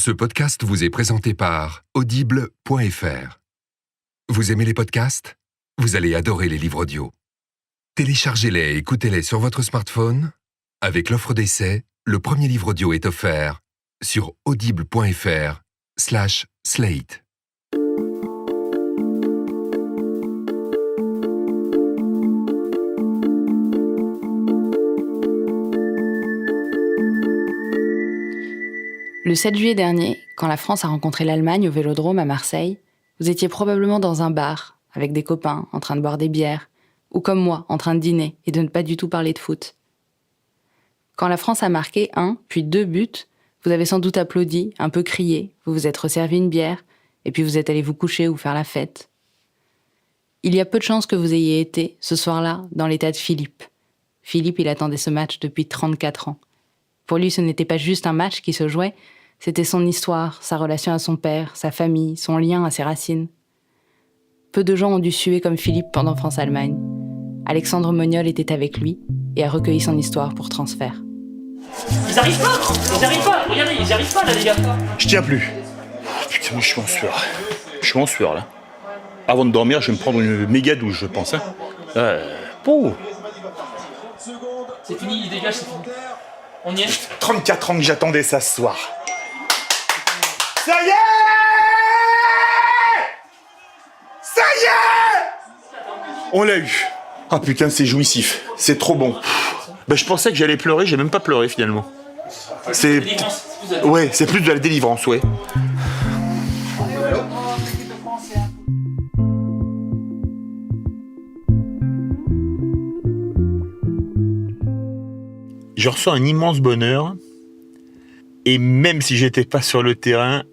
Ce podcast vous est présenté par Audible.fr. Vous aimez les podcasts ? Vous allez adorer les livres audio. Téléchargez-les et écoutez-les sur votre smartphone. Avec l'offre d'essai, le premier livre audio est offert sur audible.fr/slate. Le 7 juillet dernier, quand la France a rencontré l'Allemagne au Vélodrome à Marseille, vous étiez probablement dans un bar, avec des copains, en train de boire des bières, ou comme moi, en train de dîner et de ne pas du tout parler de foot. Quand la France a marqué 1, puis 2 buts, vous avez sans doute applaudi, un peu crié, vous vous êtes resservi une bière, et puis vous êtes allé vous coucher ou faire la fête. Il y a peu de chances que vous ayez été, ce soir-là, dans l'état de Philippe. Philippe, il attendait ce match depuis 34 ans. Pour lui, ce n'était pas juste un match qui se jouait, c'était son histoire, sa relation à son père, sa famille, son lien à ses racines. Peu de gens ont dû suer comme Philippe pendant France-Allemagne. Alexandre Moniol était avec lui et a recueilli son histoire pour Transfert. Ils arrivent pas, regardez, ils arrivent pas là les gars. Je tiens plus. Putain, mais je suis en sueur là. Avant de dormir, je vais me prendre une méga douche, je pense. Pouh. C'est fini, il dégage, c'est fini. On y est. 34 ans que j'attendais ça ce soir. Ça y est! Ça y est! On l'a eu. Ah putain, c'est jouissif. C'est trop bon. Je pensais que j'allais pleurer, j'ai même pas pleuré finalement. C'est plus de la délivrance, ouais. Je ressens un immense bonheur, et même si j'étais pas sur le terrain,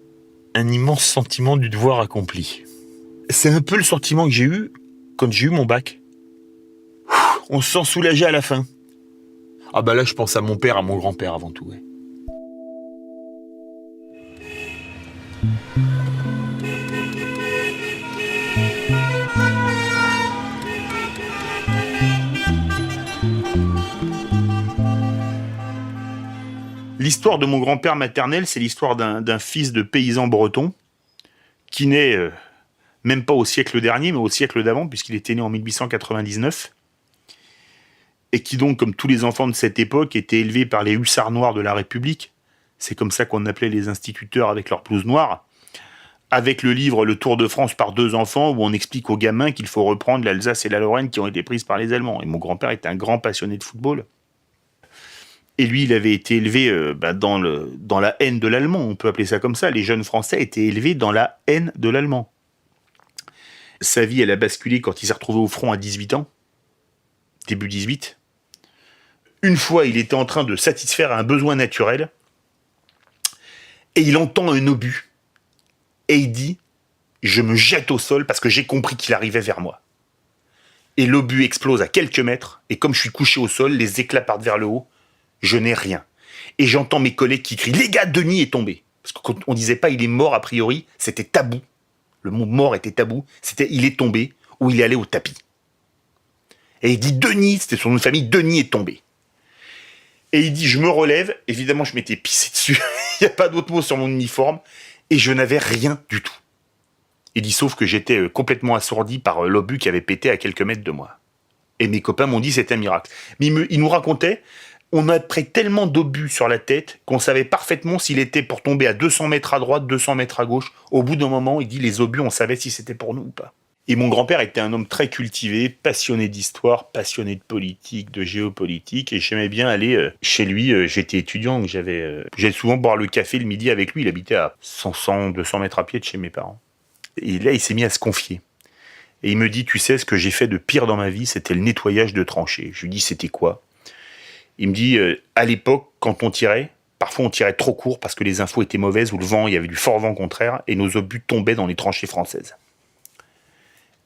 un immense sentiment du devoir accompli. C'est un peu le sentiment que j'ai eu quand j'ai eu mon bac. On se sent soulagé à la fin. Ah bah là, je pense à mon père, à mon grand-père avant tout, ouais. L'histoire de mon grand-père maternel, c'est l'histoire d'un fils de paysan breton qui naît même pas au siècle dernier, mais au siècle d'avant, puisqu'il était né en 1899, et qui donc, comme tous les enfants de cette époque, était élevé par les hussards noirs de la République. C'est comme ça qu'on appelait les instituteurs avec leurs blouses noires, avec le livre « Le Tour de France par 2 enfants », où on explique aux gamins qu'il faut reprendre l'Alsace et la Lorraine qui ont été prises par les Allemands. Et mon grand-père était un grand passionné de football. Et lui, il avait été élevé dans la haine de l'allemand, on peut appeler ça comme ça. Les jeunes Français étaient élevés dans la haine de l'allemand. Sa vie, elle a basculé quand il s'est retrouvé au front à 18 ans, début 18. Une fois, il était en train de satisfaire un besoin naturel, et il entend un obus, et il dit « Je me jette au sol parce que j'ai compris qu'il arrivait vers moi ». Et l'obus explose à quelques mètres, et comme je suis couché au sol, les éclats partent vers le haut, je n'ai rien. Et j'entends mes collègues qui crient « Les gars, Denis est tombé !» Parce que quand on disait pas « il est mort », a priori, c'était tabou. Le mot « mort » était tabou. C'était « il est tombé » ou « il est allé au tapis ». Et il dit « Denis », c'était son nom de famille, « Denis est tombé ». Et il dit « Je me relève ». Évidemment, je m'étais pissé dessus. Il n'y a pas d'autre mot sur mon uniforme. Et je n'avais rien du tout. Il dit sauf que j'étais complètement assourdi par l'obus qui avait pété à quelques mètres de moi. Et mes copains m'ont dit « c'était un miracle ». Mais il nous racontait... On a pris tellement d'obus sur la tête qu'on savait parfaitement s'il était pour tomber à 200 mètres à droite, 200 mètres à gauche. Au bout d'un moment, il dit les obus, on savait si c'était pour nous ou pas. Et mon grand-père était un homme très cultivé, passionné d'histoire, passionné de politique, de géopolitique. Et j'aimais bien aller chez lui. J'étais étudiant, j'allais souvent boire le café le midi avec lui. Il habitait à 200 mètres à pied de chez mes parents. Et là, il s'est mis à se confier. Et il me dit, tu sais, ce que j'ai fait de pire dans ma vie, c'était le nettoyage de tranchées. Je lui dis, c'était quoi ? Il me dit, à l'époque, quand on tirait, parfois on tirait trop court parce que les infos étaient mauvaises ou le vent, il y avait du fort vent contraire et nos obus tombaient dans les tranchées françaises.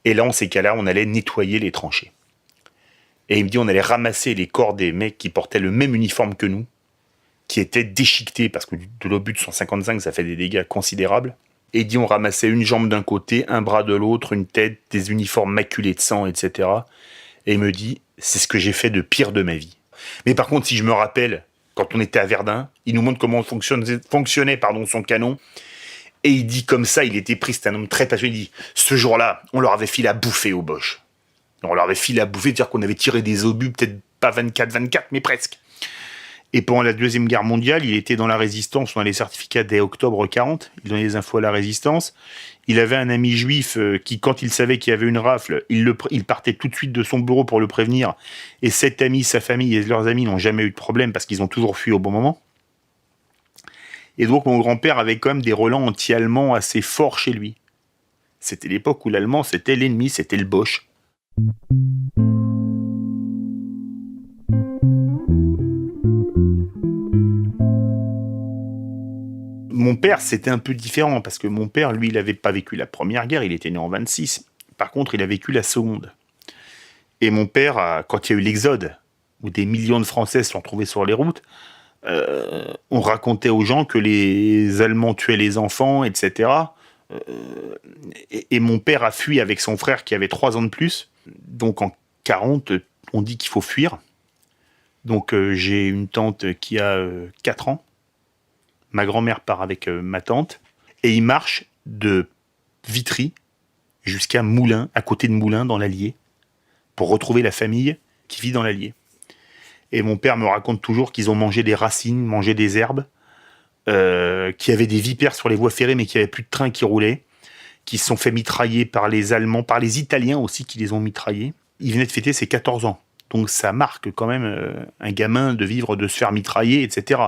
Et là, en ces cas-là, on allait nettoyer les tranchées. Et il me dit, on allait ramasser les corps des mecs qui portaient le même uniforme que nous, qui étaient déchiquetés parce que de l'obus de 155, ça fait des dégâts considérables. Et il dit, on ramassait une jambe d'un côté, un bras de l'autre, une tête, des uniformes maculés de sang, etc. Et il me dit, c'est ce que j'ai fait de pire de ma vie. Mais par contre, si je me rappelle quand on était à Verdun. Il nous montre comment fonctionnait son canon. Et il dit comme ça, il était pris, c'est un homme très passionné, il dit « Ce jour-là, on leur avait filé à bouffer aux Boches. » On leur avait filé à bouffer, c'est-à-dire qu'on avait tiré des obus, peut-être pas 24, mais presque. Et pendant la Deuxième Guerre mondiale, il était dans la Résistance, on a les certificats dès octobre 40, il donnait des infos à la Résistance. Il avait un ami juif qui, quand il savait qu'il y avait une rafle, il partait tout de suite de son bureau pour le prévenir. Et cet ami, sa famille et leurs amis n'ont jamais eu de problème parce qu'ils ont toujours fui au bon moment. Et donc mon grand-père avait quand même des relents anti-allemands assez forts chez lui. C'était l'époque où l'allemand, c'était l'ennemi, c'était le Boche. Mon père, c'était un peu différent, parce que mon père, lui, il n'avait pas vécu la première guerre, il était né en 26. Par contre, il a vécu la seconde. Et mon père, quand il y a eu l'exode, où des millions de Français se sont retrouvés sur les routes, on racontait aux gens que les Allemands tuaient les enfants, etc. Et mon père a fui avec son frère qui avait 3 ans de plus. Donc en 40, on dit qu'il faut fuir. Donc j'ai une tante qui a 4 ans. Ma grand-mère part avec ma tante. Et ils marchent de Vitry jusqu'à Moulins, à côté de Moulins, dans l'Allier, pour retrouver la famille qui vit dans l'Allier. Et mon père me raconte toujours qu'ils ont mangé des racines, mangé des herbes, qu'il y avait des vipères sur les voies ferrées, mais qu'il n'y avait plus de train qui roulait, qui se sont fait mitrailler par les Allemands, par les Italiens aussi qui les ont mitraillés. Il venait de fêter ses 14 ans. Donc ça marque quand même un gamin de vivre, de se faire mitrailler, etc.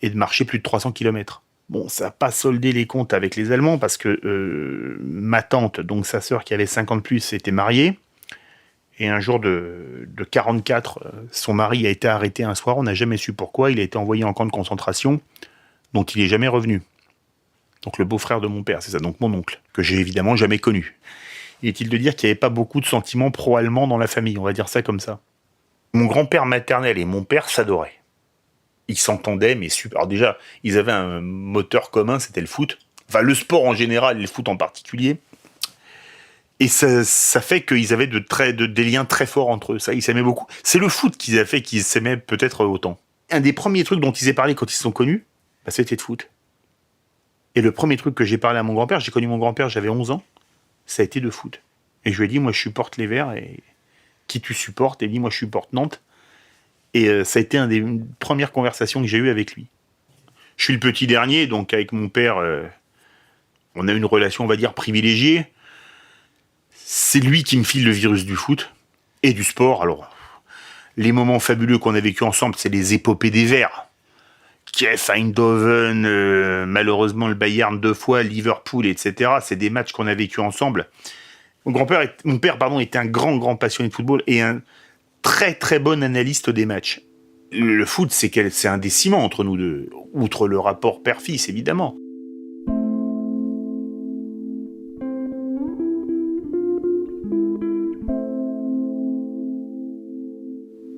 Et de marcher plus de 300 km. Bon, ça n'a pas soldé les comptes avec les Allemands, parce que ma tante, donc sa sœur qui avait 50 plus, s'était mariée. Et un jour de 44, son mari a été arrêté un soir, on n'a jamais su pourquoi, il a été envoyé en camp de concentration, dont il n'est jamais revenu. Donc le beau-frère de mon père, c'est ça, donc mon oncle, que j'ai évidemment jamais connu. Il est-il de dire qu'il n'y avait pas beaucoup de sentiments pro-allemands dans la famille, on va dire ça comme ça. Mon grand-père maternel et mon père s'adoraient. Ils s'entendaient, mais super. Alors déjà, ils avaient un moteur commun, c'était le foot. Enfin, le sport en général et le foot en particulier. Et ça fait qu'ils avaient des liens très forts entre eux. Ça, ils s'aimaient beaucoup. C'est le foot qui a fait qu'ils s'aimaient peut-être autant. Un des premiers trucs dont ils aient parlé quand ils se sont connus, c'était de foot. Et le premier truc que j'ai parlé à mon grand-père, j'ai connu mon grand-père, j'avais 11 ans, ça a été de foot. Et je lui ai dit, moi je supporte les Verts, et qui tu supportes? Et il dit, moi je supporte Nantes. Et ça a été une des premières conversations que j'ai eues avec lui. Je suis le petit dernier, donc avec mon père, on a une relation, on va dire, privilégiée. C'est lui qui me file le virus du foot et du sport. Alors, les moments fabuleux qu'on a vécu ensemble, c'est les épopées des Verts. Kiev, Eindhoven, malheureusement le Bayern 2 fois, Liverpool, etc. C'est des matchs qu'on a vécu ensemble. Mon père, était un grand passionné de football et un très très bon analyste des matchs. Le foot, c'est un des ciments entre nous deux, outre le rapport père-fils, évidemment.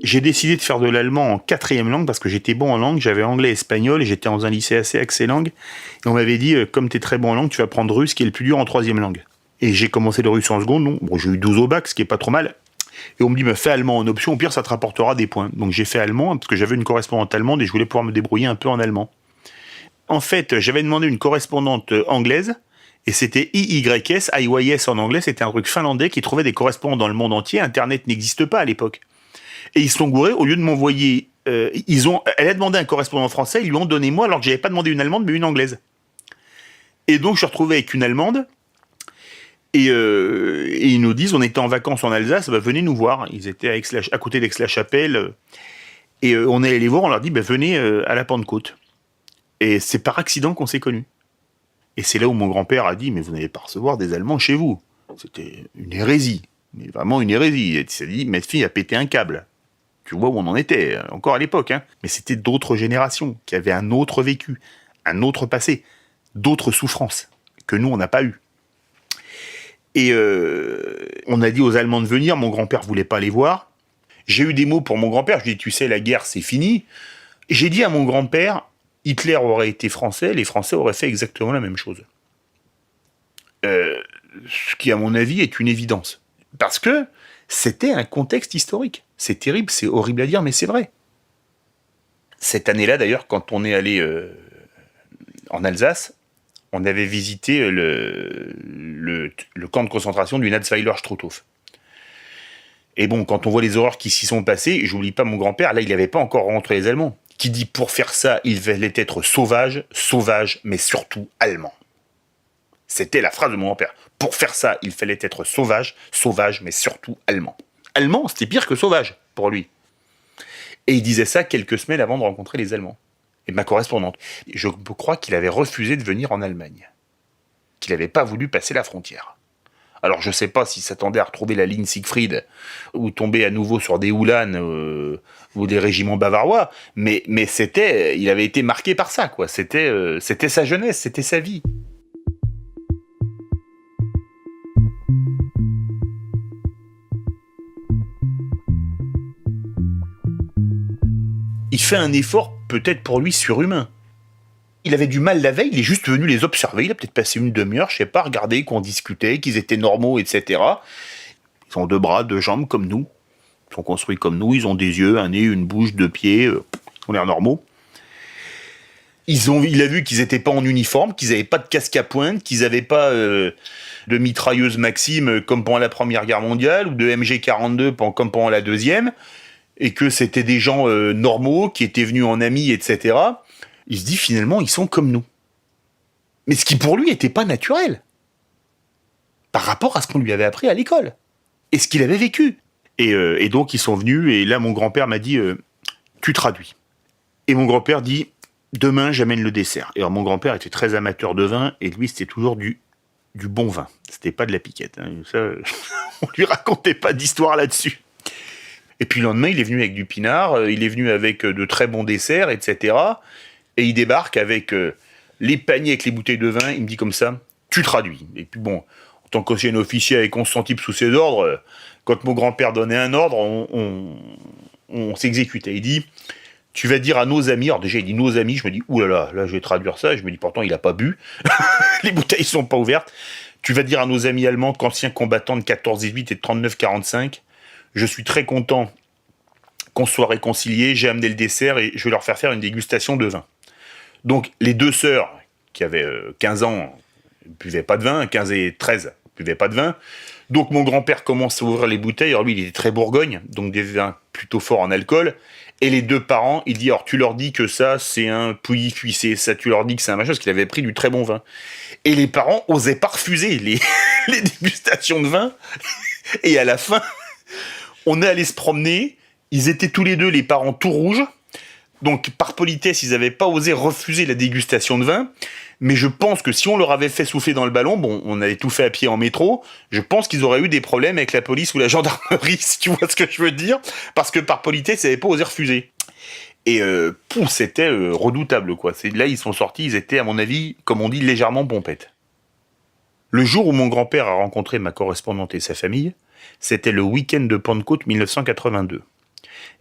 J'ai décidé de faire de l'allemand en 4e langue parce que j'étais bon en langue, j'avais anglais et espagnol, et j'étais dans un lycée assez axé langue. Et on m'avait dit, comme t'es très bon en langue, tu vas prendre russe, qui est le plus dur en 3e langue. Et j'ai commencé le russe en seconde, donc bon, j'ai eu 12 au bac, ce qui est pas trop mal. Et on me dit, fais allemand en option, au pire ça te rapportera des points. Donc j'ai fait allemand, parce que j'avais une correspondante allemande et je voulais pouvoir me débrouiller un peu en allemand. En fait, j'avais demandé une correspondante anglaise, et c'était IYS en anglais, c'était un truc finlandais qui trouvait des correspondants dans le monde entier, Internet n'existe pas à l'époque. Et ils se sont gourés, au lieu de m'envoyer... elle a demandé un correspondant français, ils lui ont donné moi, alors que j'avais pas demandé une allemande, mais une anglaise. Et donc je suis retrouvé avec une allemande, et ils nous disent, on était en vacances en Alsace, venez nous voir. Ils étaient à côté d'Aix-la-Chapelle, et on est allé les voir, on leur dit, venez à la Pentecôte. Et c'est par accident qu'on s'est connus. Et c'est là où mon grand-père a dit, mais vous n'allez pas recevoir des Allemands chez vous. C'était une hérésie, mais vraiment une hérésie. Il s'est dit, ma fille a pété un câble. Tu vois où on en était, encore à l'époque. Hein. Mais c'était d'autres générations, qui avaient un autre vécu, un autre passé, d'autres souffrances, que nous, on n'a pas eu. Et on a dit aux Allemands de venir, mon grand-père voulait pas les voir. J'ai eu des mots pour mon grand-père, je lui ai dit, tu sais, la guerre, c'est fini. Et j'ai dit à mon grand-père, Hitler aurait été français, les Français auraient fait exactement la même chose. Ce qui, à mon avis, est une évidence. Parce que c'était un contexte historique. C'est terrible, c'est horrible à dire, mais c'est vrai. Cette année-là, d'ailleurs, quand on est allé en Alsace, on avait visité le camp de concentration du Natzweiler Struthof. Et bon, quand on voit les horreurs qui s'y sont passées, j'oublie pas mon grand-père, là, il n'avait pas encore rencontré les Allemands, qui dit pour faire ça, il fallait être sauvage, mais surtout allemand. C'était la phrase de mon grand-père. Pour faire ça, il fallait être sauvage, mais surtout allemand. Allemand, c'était pire que sauvage, pour lui. Et il disait ça quelques semaines avant de rencontrer les Allemands. Et ma correspondante, je crois qu'il avait refusé de venir en Allemagne. Qu'il n'avait pas voulu passer la frontière. Alors je ne sais pas s'il s'attendait à retrouver la ligne Siegfried, ou tomber à nouveau sur des Uhlans ou des régiments bavarois, mais il avait été marqué par ça, quoi. C'était sa jeunesse, c'était sa vie. Il fait un effort peut-être pour lui surhumain. Il avait du mal la veille, il est juste venu les observer, il a peut-être passé une demi-heure, je sais pas, regarder qu'on discutait, qu'ils étaient normaux, etc. Ils ont 2 bras, 2 jambes comme nous, ils sont construits comme nous, ils ont des yeux, un nez, une bouche, 2 pieds, ils ont l'air normaux. Il a vu qu'ils n'étaient pas en uniforme, qu'ils n'avaient pas de casque à pointe, qu'ils n'avaient pas de mitrailleuse Maxim comme pendant la Première Guerre mondiale, ou de MG42 comme pendant la Deuxième, et que c'était des gens normaux, qui étaient venus en amis, etc. Il se dit finalement, ils sont comme nous. Mais ce qui pour lui n'était pas naturel, par rapport à ce qu'on lui avait appris à l'école, et ce qu'il avait vécu. Et donc ils sont venus, et là mon grand-père m'a dit, tu traduis. Et mon grand-père dit, demain j'amène le dessert. Et alors mon grand-père était très amateur de vin, et lui c'était toujours du bon vin. C'était pas de la piquette. Hein. Ça, on lui racontait pas d'histoire là-dessus. Et puis le lendemain, il est venu avec du pinard, il est venu avec de très bons desserts, etc. Et il débarque avec les paniers avec les bouteilles de vin, il me dit comme ça, tu traduis. Et puis bon, en tant qu'ancien officier avec 11 centimes sous ses ordres, quand mon grand-père donnait un ordre, on s'exécutait. Il dit, tu vas dire à nos amis, alors déjà il dit nos amis, je me dis, oulala, là je vais traduire ça, je me dis pourtant il a pas bu, les bouteilles sont pas ouvertes. Tu vas dire à nos amis allemands qu'anciens combattants de 14-18 et de 39-45, je suis très content qu'on soit réconciliés, j'ai amené le dessert et je vais leur faire une dégustation de vin. Donc les 2 sœurs, qui avaient 15 ans, ne buvaient pas de vin, 15 et 13 ne buvaient pas de vin. Donc mon grand-père commence à ouvrir les bouteilles, alors lui il était très bourgogne, donc des vins plutôt forts en alcool. Et les 2 parents, il dit, alors tu leur dis que ça c'est un pouilly-fuissé, ça tu leur dis que c'est un machin, parce qu'il avait pris du très bon vin. Et les parents osaient pas refuser les dégustations de vin. Et à la fin, on est allé se promener, ils étaient tous les 2, les parents tout rouges, donc par politesse, ils n'avaient pas osé refuser la dégustation de vin, mais je pense que si on leur avait fait souffler dans le ballon, bon, on avait tout fait à pied en métro, je pense qu'ils auraient eu des problèmes avec la police ou la gendarmerie, si tu vois ce que je veux dire, parce que par politesse, ils n'avaient pas osé refuser. Et c'était redoutable, quoi. Là, ils sont sortis, ils étaient, à mon avis, comme on dit, légèrement pompettes. Le jour où mon grand-père a rencontré ma correspondante et sa famille, c'était le week-end de Pentecôte 1982.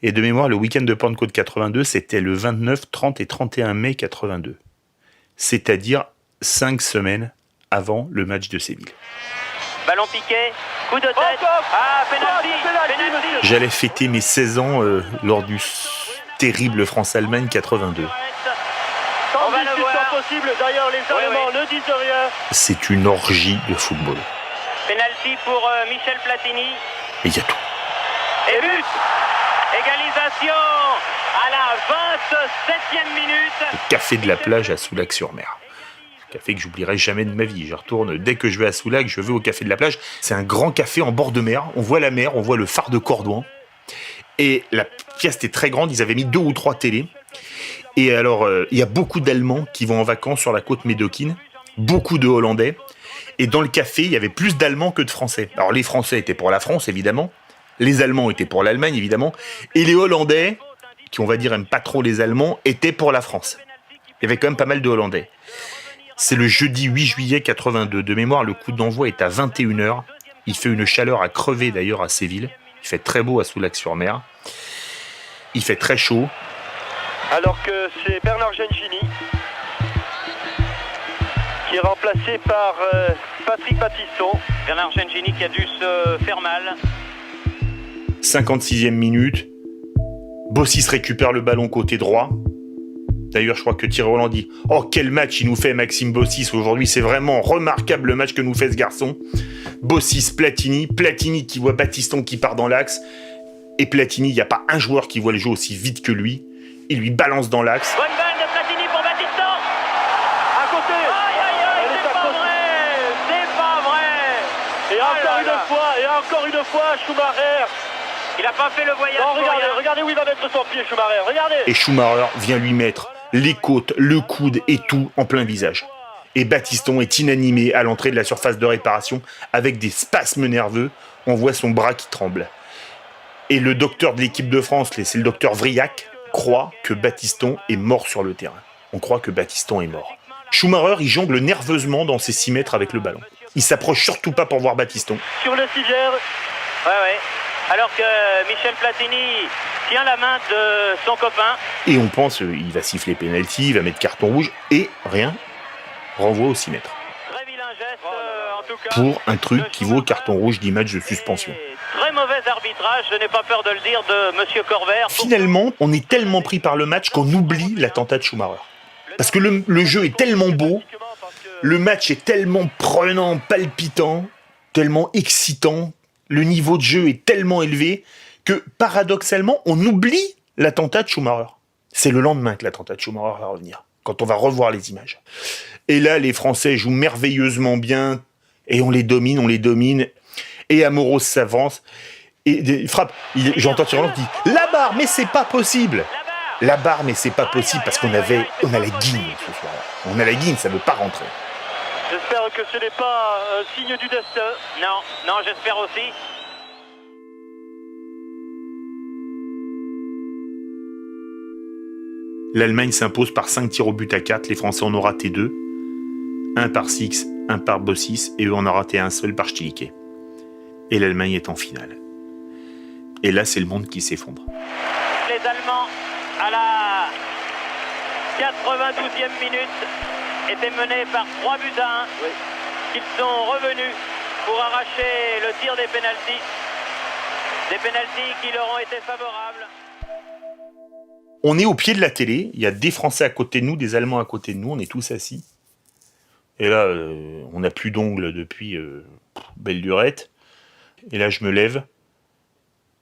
Et de mémoire, le week-end de Pentecôte 82, c'était le 29, 30 et 31 mai 82. C'est-à-dire 5 semaines avant le match de Séville. Ballon piqué, coup de tête, penalty. J'allais fêter mes 16 ans lors du terrible France-Allemagne 82. On va le voir. Possible, d'ailleurs les Allemands ne disent rien. C'est une orgie de football. Penalty pour Michel Platini. Et il y a tout. Et but. Égalisation à la 27e minute. Le café de la plage à Soulac-sur-Mer. Café que j'oublierai jamais de ma vie. Je retourne, dès que je vais à Soulac, je vais au café de la plage. C'est un grand café en bord de mer. On voit la mer, on voit le phare de Cordouan. Et la pièce était très grande, ils avaient mis 2 ou 3 télés. Et alors, il y a beaucoup d'Allemands qui vont en vacances sur la côte médocaine. Beaucoup de Hollandais. Et dans le café, il y avait plus d'Allemands que de Français. Alors les Français étaient pour la France, évidemment. Les Allemands étaient pour l'Allemagne, évidemment. Et les Hollandais, qui on va dire aiment pas trop les Allemands, étaient pour la France. Il y avait quand même pas mal de Hollandais. C'est le jeudi 8 juillet 82. De mémoire, le coup d'envoi est à 21h. Il fait une chaleur à crever d'ailleurs à Séville. Il fait très beau à Soulac-sur-Mer. Il fait très chaud. Alors que c'est Bernard Gengini qui est remplacé par Patrick Battiston. Bernard Gengini qui a dû se faire mal. 56e minute. Bossis récupère le ballon côté droit. D'ailleurs, je crois que Thierry Roland dit « Oh, quel match il nous fait Maxime Bossis aujourd'hui, c'est vraiment remarquable le match que nous fait ce garçon. » Bossis, Platini qui voit Battiston qui part dans l'axe. Et Platini, il n'y a pas un joueur qui voit le jeu aussi vite que lui. Il lui balance dans l'axe. Bonne balle de Platini pour Battiston. À côté. C'est pas vrai. Et encore une fois, Schumacher. Il a pas fait le voyage. Non, regardez où il va mettre son pied, Schumacher. Regardez. Et Schumacher vient lui mettre les côtes, le coude et tout en plein visage. Et Battiston est inanimé à l'entrée de la surface de réparation avec des spasmes nerveux. On voit son bras qui tremble. Et le docteur de l'équipe de France, c'est le docteur Vriac, croit que Battiston est mort sur le terrain. On croit que Battiston est mort. Schumacher, il jongle nerveusement dans ses 6 mètres avec le ballon. Il s'approche surtout pas pour voir Battiston. Sur le civière. Ouais. Alors que Michel Platini tient la main de son copain. Et on pense qu'il va siffler penalty, il va mettre carton rouge, et rien, renvoi aux 6 mètres. Très vilain geste, en tout cas. Pour un truc qui vaut carton rouge d'image de suspension. Très mauvais arbitrage, je n'ai pas peur de le dire, de Monsieur Corvère. Finalement, on est tellement pris par le match qu'on oublie l'attentat de Schumacher. Parce que le jeu est tellement beau, le match est tellement prenant, palpitant, tellement excitant, le niveau de jeu est tellement élevé que, paradoxalement, on oublie l'attentat de Schumacher. C'est le lendemain que l'attentat de Schumacher va revenir, quand on va revoir les images. Et là, les Français jouent merveilleusement bien, et on les domine, et Amoros s'avance, et frappe. J'entends Thierry qui dit « La barre, mais c'est pas possible !» La barre, mais c'est pas possible, parce qu'on a la guine ce soir. On a la guine, ça veut pas rentrer. J'espère que ce n'est pas un signe du destin. Non, j'espère aussi. L'Allemagne s'impose par 5 tirs au but à 4. Les Français en ont raté 2. Un par Six, un par Bossis, et eux en ont raté un seul par Stiliquet. Et l'Allemagne est en finale. Et là, c'est le monde qui s'effondre. Les Allemands, à la 92e minute, étaient menés par 3 buts à 1. Oui. Ils sont revenus pour arracher le tir des pénaltys. Des pénaltys qui leur ont été favorables. On est au pied de la télé, il y a des Français à côté de nous, des Allemands à côté de nous, on est tous assis. Et là, on n'a plus d'ongles depuis belle lurette. Et là, je me lève.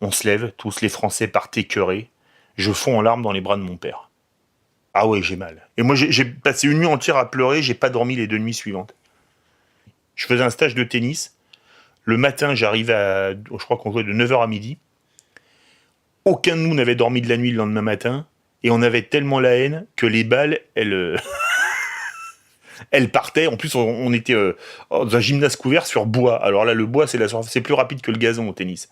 On se lève, tous les Français partent écœurés. Je fonds en larmes dans les bras de mon père. Ah ouais, j'ai mal. Et moi, j'ai passé une nuit entière à pleurer, j'ai pas dormi les 2 nuits suivantes. Je faisais un stage de tennis. Le matin, j'arrive à... Je crois qu'on jouait de 9h à midi. Aucun de nous n'avait dormi de la nuit le lendemain matin. Et on avait tellement la haine que les balles, elles partaient. En plus, on était dans un gymnase couvert sur bois. Alors là, le bois, c'est plus rapide que le gazon au tennis.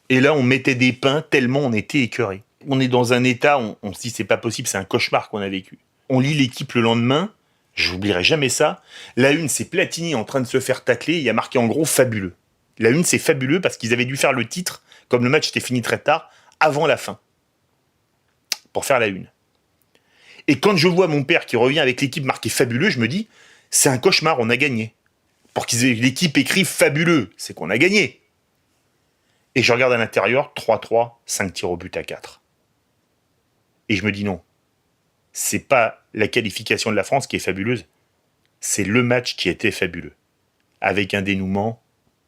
Et là, on mettait des pains tellement on était écœurés. On est dans un état, on se dit c'est pas possible, c'est un cauchemar qu'on a vécu. On lit l'équipe le lendemain, j'oublierai jamais ça. La une, c'est Platini en train de se faire tacler, il y a marqué en gros fabuleux. La une, c'est fabuleux parce qu'ils avaient dû faire le titre, comme le match était fini très tard, avant la fin. Pour faire la une. Et quand je vois mon père qui revient avec l'équipe marquée fabuleux, je me dis, c'est un cauchemar, on a gagné. Pour qu'ils aient l'équipe écrive fabuleux, c'est qu'on a gagné. Et je regarde à l'intérieur, 3-3, 5 tirs au but à 4. Et je me dis non, c'est pas la qualification de la France qui est fabuleuse, c'est le match qui était fabuleux, avec un dénouement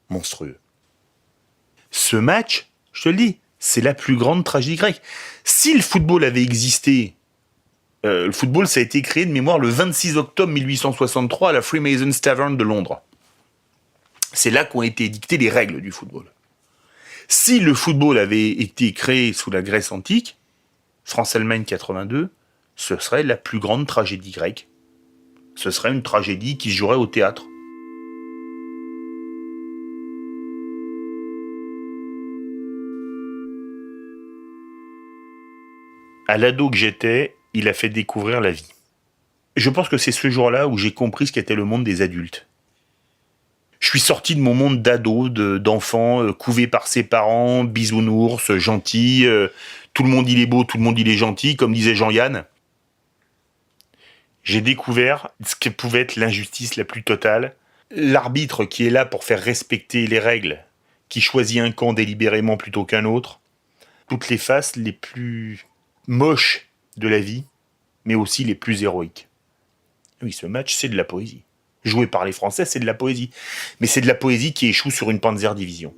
monstrueux. Ce match, je te le dis, c'est la plus grande tragédie grecque. Si le football avait existé, le football, ça a été créé de mémoire le 26 octobre 1863 à la Freemasons Tavern de Londres. C'est là qu'ont été édictées les règles du football. Si le football avait été créé sous la Grèce antique, France-Allemagne 82, ce serait la plus grande tragédie grecque. Ce serait une tragédie qui se jouerait au théâtre. À l'ado que j'étais, il a fait découvrir la vie. Je pense que c'est ce jour-là où j'ai compris ce qu'était le monde des adultes. Je suis sorti de mon monde d'ado, d'enfant, couvé par ses parents, bisounours, gentil, tout le monde il est beau, tout le monde il est gentil, comme disait Jean-Yann. J'ai découvert ce que pouvait être l'injustice la plus totale. L'arbitre qui est là pour faire respecter les règles, qui choisit un camp délibérément plutôt qu'un autre. Toutes les faces les plus moches de la vie, mais aussi les plus héroïques. Oui, ce match, c'est de la poésie. Joué par les Français, c'est de la poésie. Mais c'est de la poésie qui échoue sur une Panzer-Division.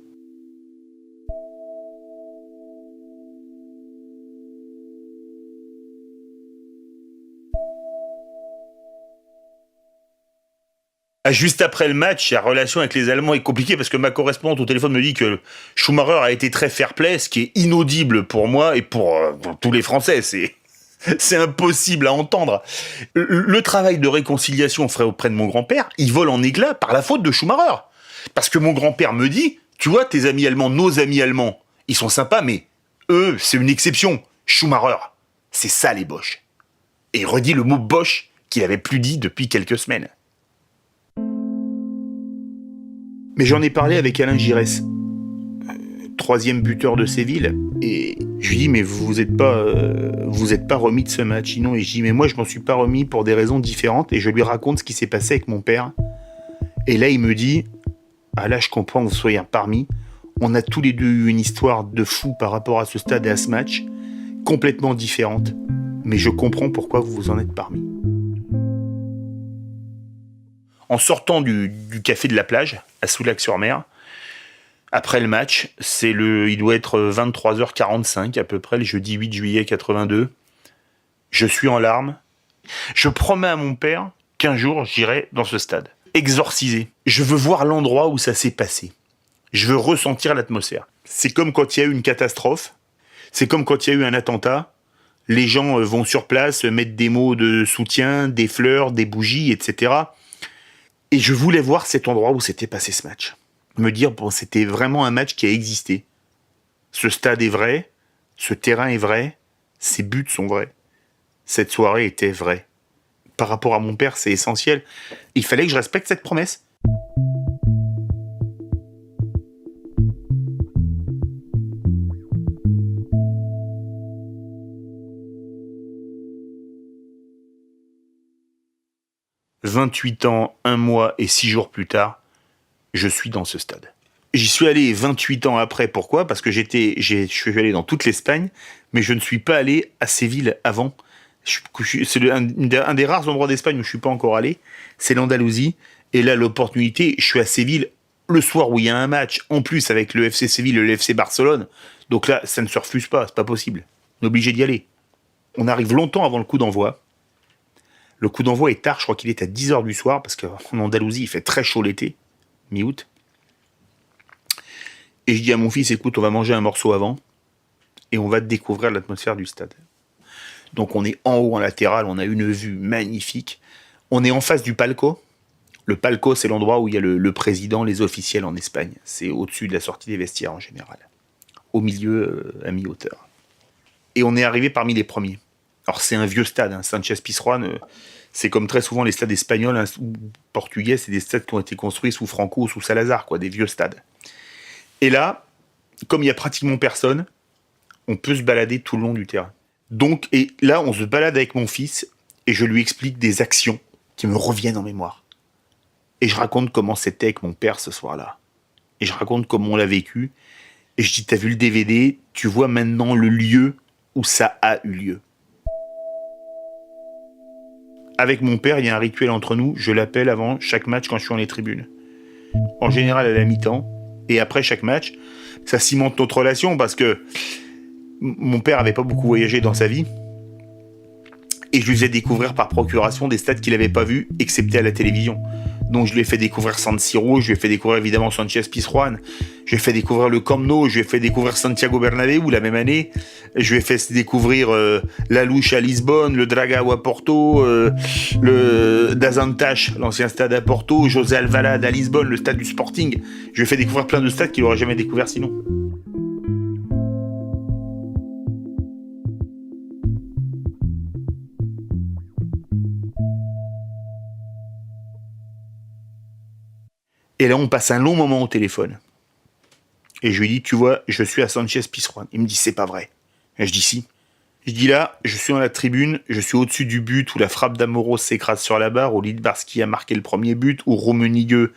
Juste après le match, la relation avec les Allemands est compliquée parce que ma correspondante au téléphone me dit que Schumacher a été très fair-play, ce qui est inaudible pour moi et pour tous les Français. C'est impossible à entendre. Le travail de réconciliation fait auprès de mon grand-père, il vole en éclats par la faute de Schumacher. Parce que mon grand-père me dit, tu vois, tes amis allemands, nos amis allemands, ils sont sympas, mais eux, c'est une exception. Schumacher, c'est ça les Boches. Et il redit le mot Boche qu'il avait plus dit depuis quelques semaines. Mais j'en ai parlé avec Alain Giresse, 3e buteur de Séville, et je lui dis mais vous êtes pas remis de ce match, non? Et je dis mais moi je m'en suis pas remis pour des raisons différentes, et je lui raconte ce qui s'est passé avec mon père. Et là il me dit ah là je comprends que vous soyez parmi. On a tous les deux eu une histoire de fou par rapport à ce stade et à ce match, complètement différente, mais je comprends pourquoi vous vous en êtes parmi. En sortant du café de la plage, à Soulac-sur-Mer, après le match, il doit être 23h45 à peu près, le jeudi 8 juillet 82. Je suis en larmes. Je promets à mon père qu'un jour, j'irai dans ce stade. Exorcisé. Je veux voir l'endroit où ça s'est passé. Je veux ressentir l'atmosphère. C'est comme quand il y a eu une catastrophe. C'est comme quand il y a eu un attentat. Les gens vont sur place, mettre des mots de soutien, des fleurs, des bougies, etc. Et je voulais voir cet endroit où s'était passé ce match. Me dire, bon, c'était vraiment un match qui a existé. Ce stade est vrai, ce terrain est vrai, ces buts sont vrais. Cette soirée était vraie. Par rapport à mon père, c'est essentiel. Il fallait que je respecte cette promesse. « 28 ans, 1 mois et 6 jours plus tard, je suis dans ce stade. » J'y suis allé 28 ans après. Pourquoi ? Parce que je suis allé dans toute l'Espagne, mais je ne suis pas allé à Séville avant. C'est un des rares endroits d'Espagne où je ne suis pas encore allé. C'est l'Andalousie. Et là, l'opportunité, je suis à Séville le soir où il y a un match, en plus avec le FC Séville et le FC Barcelone. Donc là, ça ne se refuse pas, c'est pas possible. On est obligé d'y aller. On arrive longtemps avant le coup d'envoi. Le coup d'envoi est tard, je crois qu'il est à 10h du soir, parce qu'en Andalousie, il fait très chaud l'été, mi-août. Et je dis à mon fils, écoute, on va manger un morceau avant, et on va découvrir l'atmosphère du stade. Donc on est en haut, en latéral, on a une vue magnifique. On est en face du palco. Le palco, c'est l'endroit où il y a le président, les officiels en Espagne. C'est au-dessus de la sortie des vestiaires en général. Au milieu, à mi-hauteur. Et on est arrivé parmi les premiers. Alors c'est un vieux stade, hein. Sanchez-Pizjuán, c'est comme très souvent les stades espagnols, hein, ou portugais, c'est des stades qui ont été construits sous Franco ou sous Salazar, quoi, des vieux stades. Et là, comme il n'y a pratiquement personne, on peut se balader tout le long du terrain. Donc, et là, on se balade avec mon fils, et je lui explique des actions qui me reviennent en mémoire. Et je raconte comment c'était avec mon père ce soir-là. Et je raconte comment on l'a vécu. Et je dis, t'as vu le DVD, tu vois maintenant le lieu où ça a eu lieu. Avec mon père, il y a un rituel entre nous, je l'appelle avant chaque match quand je suis dans les tribunes. En général à la mi-temps, et après chaque match, ça cimente notre relation parce que mon père n'avait pas beaucoup voyagé dans sa vie, et je lui faisais découvrir par procuration des stades qu'il n'avait pas vus, excepté à la télévision. Donc je lui ai fait découvrir San Siro, je lui ai fait découvrir évidemment Sanchez-Pizjuán, je lui ai fait découvrir le Camp Nou, je lui ai fait découvrir Santiago Bernabéu la même année, je lui ai fait découvrir La Louche à Lisbonne, le Dragao à Porto, le Dazantache, l'ancien stade à Porto, José Alvalade à Lisbonne, le stade du Sporting. Je lui ai fait découvrir plein de stades qu'il n'aurait jamais découvert sinon. Et là, on passe un long moment au téléphone. Et je lui dis, tu vois, je suis à Sanchez-Pizjuán. Il me dit, c'est pas vrai. Et je dis, si. Je dis là, je suis dans la tribune, je suis au-dessus du but où la frappe d'Amoros s'écrase sur la barre, où Lidbarski a marqué le premier but, où Rummenigge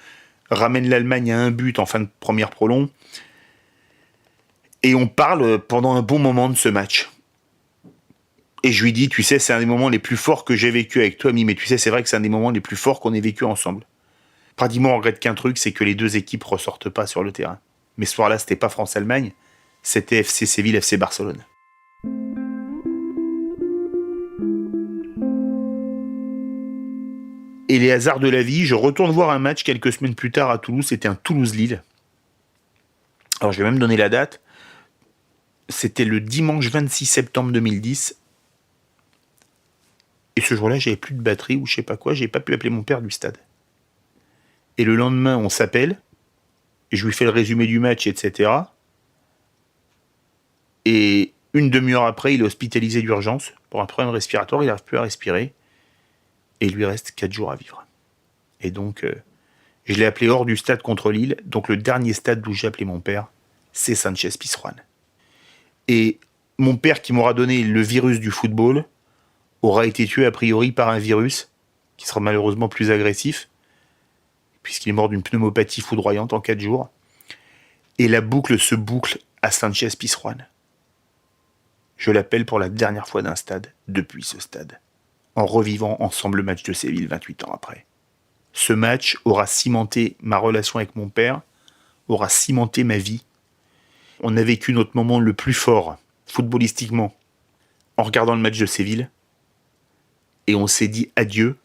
ramène l'Allemagne à un but en fin de première prolongue. Et on parle pendant un bon moment de ce match. Et je lui dis, tu sais, c'est un des moments les plus forts que j'ai vécu avec toi, Mimi, mais tu sais, c'est vrai que c'est un des moments les plus forts qu'on ait vécu ensemble. Pratiquement, on regrette qu'un truc, c'est que les deux équipes ressortent pas sur le terrain. Mais ce soir-là, c'était pas France-Allemagne, c'était FC Séville, FC Barcelone. Et les hasards de la vie, je retourne voir un match quelques semaines plus tard à Toulouse, c'était un Toulouse-Lille. Alors, je vais même donner la date. C'était le dimanche 26 septembre 2010. Et ce jour-là, j'avais plus de batterie ou je sais pas quoi, j'ai pas pu appeler mon père du stade. Et le lendemain, on s'appelle, et je lui fais le résumé du match, etc. Et une demi-heure après, il est hospitalisé d'urgence pour un problème respiratoire, il n'arrive plus à respirer, et il lui reste 4 jours à vivre. Et donc, je l'ai appelé hors du stade contre Lille, donc le dernier stade d'où j'ai appelé mon père, c'est Sánchez-Pizjuán. Et mon père qui m'aura donné le virus du football aura été tué a priori par un virus qui sera malheureusement plus agressif, puisqu'il est mort d'une pneumopathie foudroyante en 4 jours. Et la boucle se boucle à Sánchez-Pizjuán. Je l'appelle pour la dernière fois d'un stade, depuis ce stade, en revivant ensemble le match de Séville 28 ans après. Ce match aura cimenté ma relation avec mon père, aura cimenté ma vie. On a vécu notre moment le plus fort, footballistiquement, en regardant le match de Séville, et on s'est dit adieu,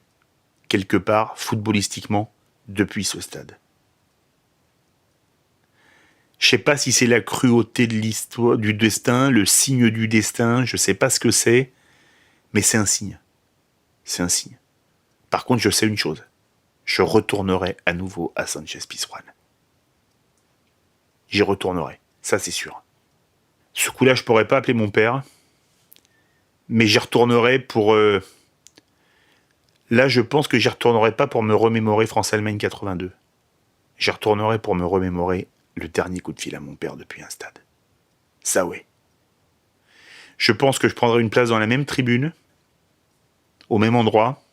quelque part, footballistiquement, depuis ce stade. Je sais pas si c'est la cruauté de l'histoire, du destin, le signe du destin, je sais pas ce que c'est, mais c'est un signe. C'est un signe. Par contre, je sais une chose. Je retournerai à nouveau à Sánchez-Pizjuán. J'y retournerai, ça c'est sûr. Ce coup-là, je pourrais pas appeler mon père, mais j'y retournerai pour... Là, je pense que j'y retournerai pas pour me remémorer France-Allemagne 82. J'y retournerai pour me remémorer le dernier coup de fil à mon père depuis un stade. Ça, ouais. Je pense que je prendrai une place dans la même tribune, au même endroit,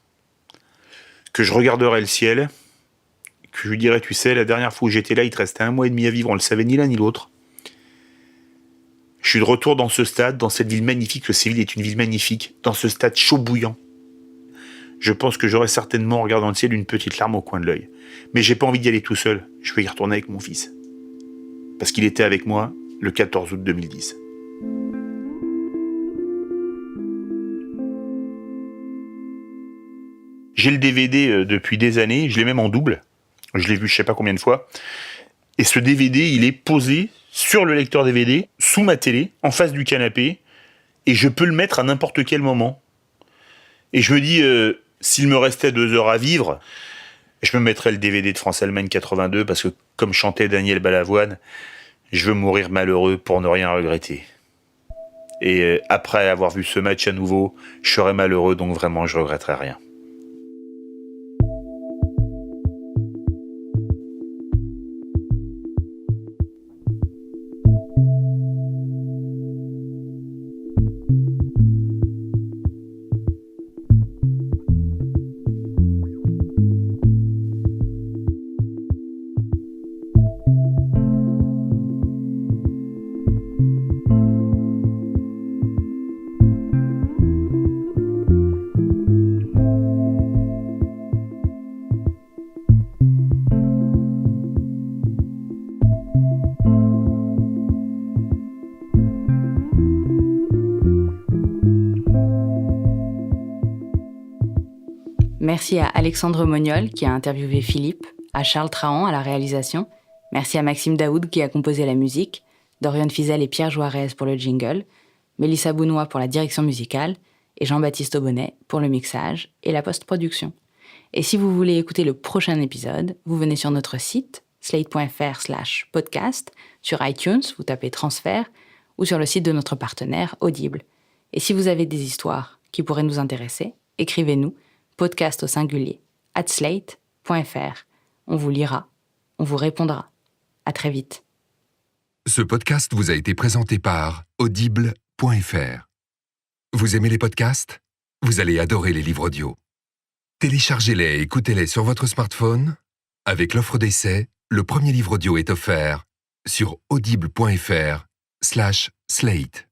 que je regarderai le ciel, que je lui dirai, tu sais, la dernière fois où j'étais là, il te restait 1 mois et demi à vivre, on le savait ni l'un ni l'autre. Je suis de retour dans ce stade, dans cette ville magnifique, que Séville est une ville magnifique, dans ce stade chaud bouillant. Je pense que j'aurais certainement, en regardant le ciel, une petite larme au coin de l'œil. Mais j'ai pas envie d'y aller tout seul. Je vais y retourner avec mon fils. Parce qu'il était avec moi le 14 août 2010. J'ai le DVD depuis des années, je l'ai même en double. Je l'ai vu je sais pas combien de fois. Et ce DVD, il est posé sur le lecteur DVD, sous ma télé, en face du canapé. Et je peux le mettre à n'importe quel moment. Et je me dis... s'il me restait 2 heures à vivre, je me mettrais le DVD de France-Allemagne 82 parce que, comme chantait Daniel Balavoine, je veux mourir malheureux pour ne rien regretter. Et après avoir vu ce match à nouveau, je serais malheureux, donc vraiment je regretterais rien. Merci à Alexandre Moniol qui a interviewé Philippe, à Charles Trahan à la réalisation, merci à Maxime Daoud qui a composé la musique, Dorian Fizel et Pierre Juarez pour le jingle, Mélissa Bounois pour la direction musicale et Jean-Baptiste Aubonnet pour le mixage et la post-production. Et si vous voulez écouter le prochain épisode, vous venez sur notre site slate.fr/podcast, sur iTunes, vous tapez transfert, ou sur le site de notre partenaire Audible. Et si vous avez des histoires qui pourraient nous intéresser, écrivez-nous podcast au singulier @slate.fr. On vous lira, on vous répondra. À très vite. Ce podcast vous a été présenté par Audible.fr. Vous aimez les podcasts ? Vous allez adorer les livres audio. Téléchargez-les et écoutez-les sur votre smartphone. Avec l'offre d'essai, le premier livre audio est offert sur audible.fr/slate.